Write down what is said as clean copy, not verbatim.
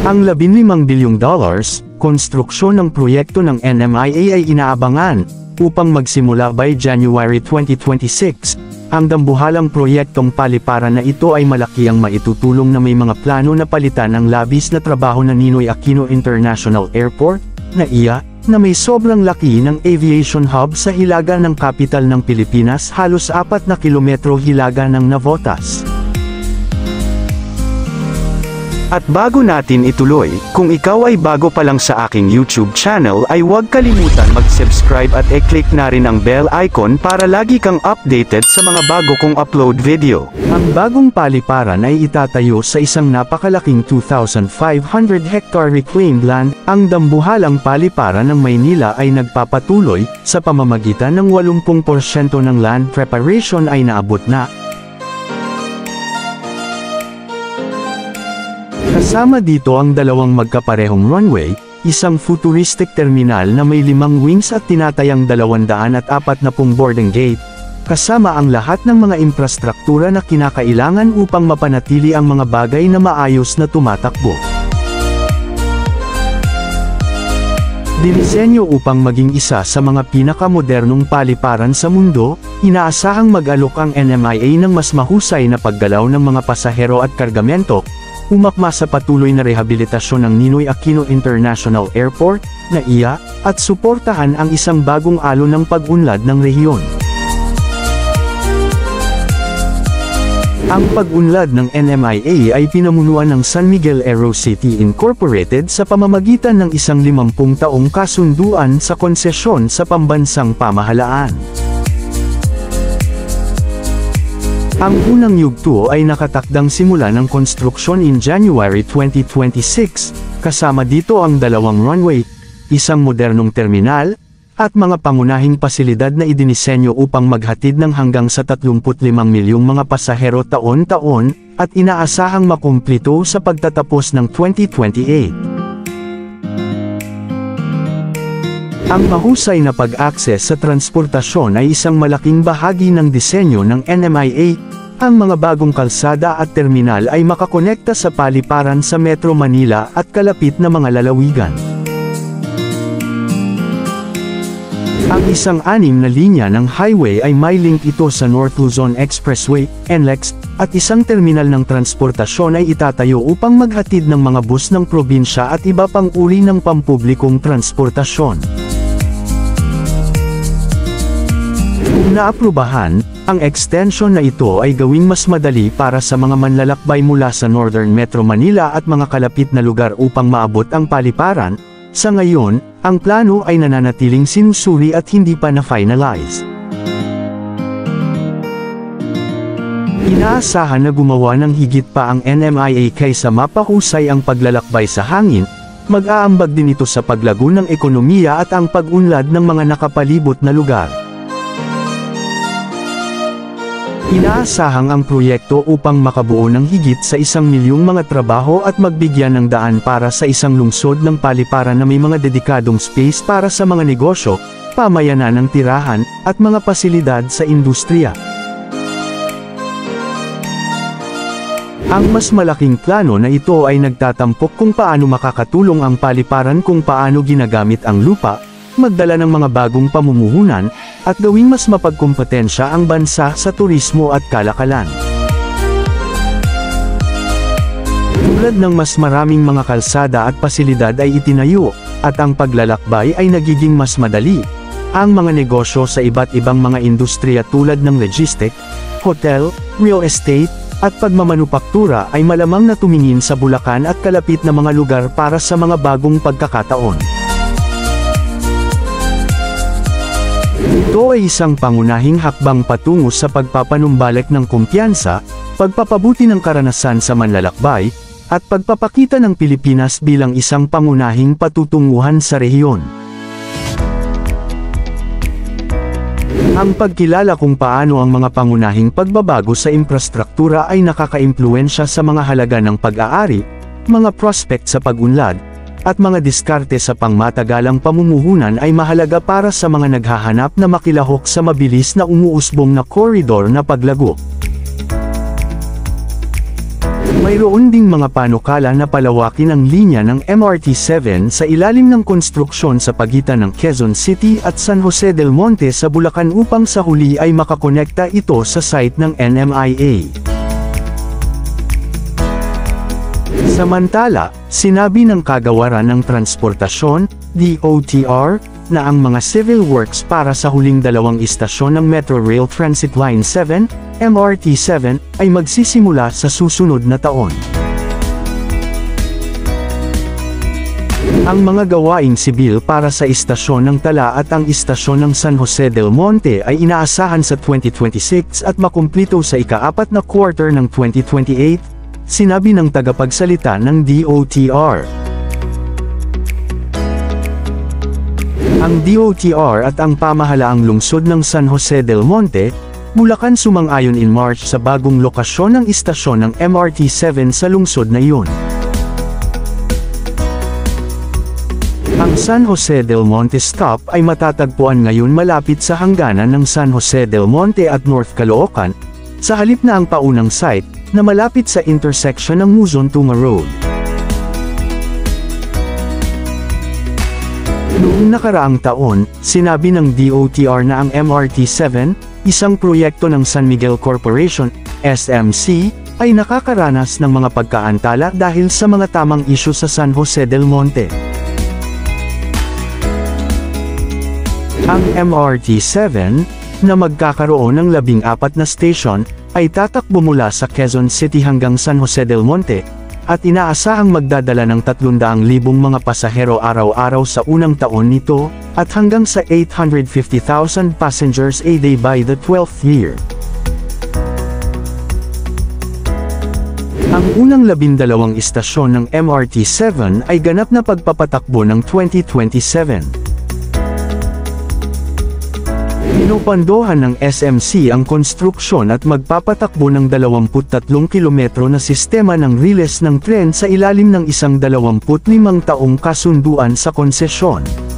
Ang $15 bilyong konstruksyon ng proyekto ng NMIA ay inaabangan upang magsimula by January 2026. Ang dambuhalang proyektong paliparan na ito ay malaki ang maitutulong na may mga plano na palitan ang labis na trabaho ng Ninoy Aquino International Airport, NAIA, na may sobrang laki ng aviation hub sa hilaga ng kapital ng Pilipinas, halos 4 na kilometro hilaga ng Navotas. At bago natin ituloy, kung ikaw ay bago pa lang sa aking YouTube channel ay huwag kalimutan mag-subscribe at i-click na rin ang bell icon para lagi kang updated sa mga bago kong upload video. Ang bagong paliparan ay itatayo sa isang napakalaking 2,500 hectare reclaimed land. Ang dambuhalang paliparan ng Maynila ay nagpapatuloy, sa pamamagitan ng 80% ng land preparation ay naabot na. Kasama dito ang dalawang magkaparehong runway, isang futuristic terminal na may 5 wings at tinatayang 240 boarding gate, kasama ang lahat ng mga infrastruktura na kinakailangan upang mapanatili ang mga bagay na maayos na tumatakbo. Dinisenyo upang maging isa sa mga pinakamodernong paliparan sa mundo, inaasahang mag-alok ang NMIA ng mas mahusay na paggalaw ng mga pasahero at kargamento, umakma sa patuloy na rehabilitasyon ng Ninoy Aquino International Airport, NAIA, at suportahan ang isang bagong alon ng pag-unlad ng rehiyon. Ang pag-unlad ng NMIA ay pinamunuan ng San Miguel Aerocity Incorporated sa pamamagitan ng isang 50 taong kasunduan sa konsesyon sa pambansang pamahalaan. Ang unang yugto ay nakatakdang simula ng konstruksyon in January 2026, kasama dito ang 2 runway, isang modernong terminal, at mga pangunahing pasilidad na idinisenyo upang maghatid ng hanggang sa 35 milyong mga pasahero taon-taon, at inaasahang makumplito sa pagtatapos ng 2028. Ang mahusay na pag-access sa transportasyon ay isang malaking bahagi ng disenyo ng NMIA. Ang mga bagong kalsada at terminal ay makakonekta sa paliparan sa Metro Manila at kalapit na mga lalawigan. Ang isang 6 na linya ng highway ay may link ito sa North Luzon Expressway, NLEX, at isang terminal ng transportasyon ay itatayo upang maghatid ng mga bus ng probinsya at iba pang uri ng pampublikong transportasyon. Kung naaprubahan, ang extension na ito ay gawing mas madali para sa mga manlalakbay mula sa Northern Metro Manila at mga kalapit na lugar upang maabot ang paliparan. Sa ngayon, ang plano ay nananatiling sinusuri at hindi pa na-finalize. Inaasahan na gumawa ng higit pa ang NMIA kaysa mapahusay ang paglalakbay sa hangin, mag-aambag din ito sa paglago ng ekonomiya at ang pag-unlad ng mga nakapalibot na lugar. Inaasahang ang proyekto upang makabuo ng higit sa 1 milyong mga trabaho at magbigyan ng daan para sa isang lungsod ng paliparan na may mga dedikadong space para sa mga negosyo, pamayanan ng tirahan, at mga pasilidad sa industriya. Ang mas malaking plano na ito ay nagtatampok kung paano makakatulong ang paliparan kung paano ginagamit ang lupa, magdala ng mga bagong pamumuhunan, at gawing mas mapagkumpetensya ang bansa sa turismo at kalakalan. Tulad ng mas maraming mga kalsada at pasilidad ay itinayo, at ang paglalakbay ay nagiging mas madali. Ang mga negosyo sa iba't ibang mga industriya tulad ng logistic, hotel, real estate, at pagmamanupaktura ay malamang na tumingin sa Bulacan at kalapit na mga lugar para sa mga bagong pagkakataon. Ito ay isang pangunahing hakbang patungo sa pagpapanumbalik ng kumpiyansa, pagpapabuti ng karanasan sa manlalakbay, at pagpapakita ng Pilipinas bilang isang pangunahing patutunguhan sa rehiyon. Ang pagkilala kung paano ang mga pangunahing pagbabago sa infrastruktura ay nakakaimpluwensya sa mga halaga ng pag-aari, mga prospect sa pag-unlad, at mga diskarte sa pangmatagalang pamumuhunan ay mahalaga para sa mga naghahanap na makilahok sa mabilis na umuusbong na koridor na paglago. Mayroon ding mga panukala na palawakin ang linya ng MRT-7 sa ilalim ng konstruksyon sa pagitan ng Quezon City at San Jose del Monte sa Bulacan upang sa huli ay makakonekta ito sa site ng NMIA. Samantala, sinabi ng Kagawaran ng Transportasyon, DOTR, na ang mga civil works para sa huling dalawang istasyon ng Metro Rail Transit Line 7, MRT-7, ay magsisimula sa susunod na taon. Ang mga gawaing sibil para sa istasyon ng Tala at ang istasyon ng San Jose del Monte ay inaasahan sa 2026 at makumplito sa ika-4 na quarter ng 2028, sinabi ng tagapagsalita ng DOTR. Ang DOTR at ang pamahalaang lungsod ng San Jose del Monte, Bulacan sumang-ayon in March sa bagong lokasyon ng istasyon ng MRT-7 sa lungsod na iyon. Ang San Jose del Monte stop ay matatagpuan ngayon malapit sa hangganan ng San Jose del Monte at North Caloocan, sa halip na ang paunang site, na malapit sa intersection ng Luzon-Tuma Road. Noong nakaraang taon, sinabi ng DOTR na ang MRT-7, isang proyekto ng San Miguel Corporation, SMC, ay nakakaranas ng mga pagkaantala dahil sa mga tamang isyu sa San Jose del Monte. Ang MRT-7, na magkakaroon ng 14 na station, ay tatakbo mula sa Quezon City hanggang San Jose del Monte, at inaasahang magdadala ng 300,000 mga pasahero araw-araw sa unang taon nito, at hanggang sa 850,000 passengers a day by the 12th year. Ang unang 12 istasyon ng MRT-7 ay ganap na pagpapatakbo ng 2027. Pinupandohan ng SMC ang konstruksyon at magpapatakbo ng 23 kilometro na sistema ng riles ng tren sa ilalim ng isang 25 taong kasunduan sa konsesyon.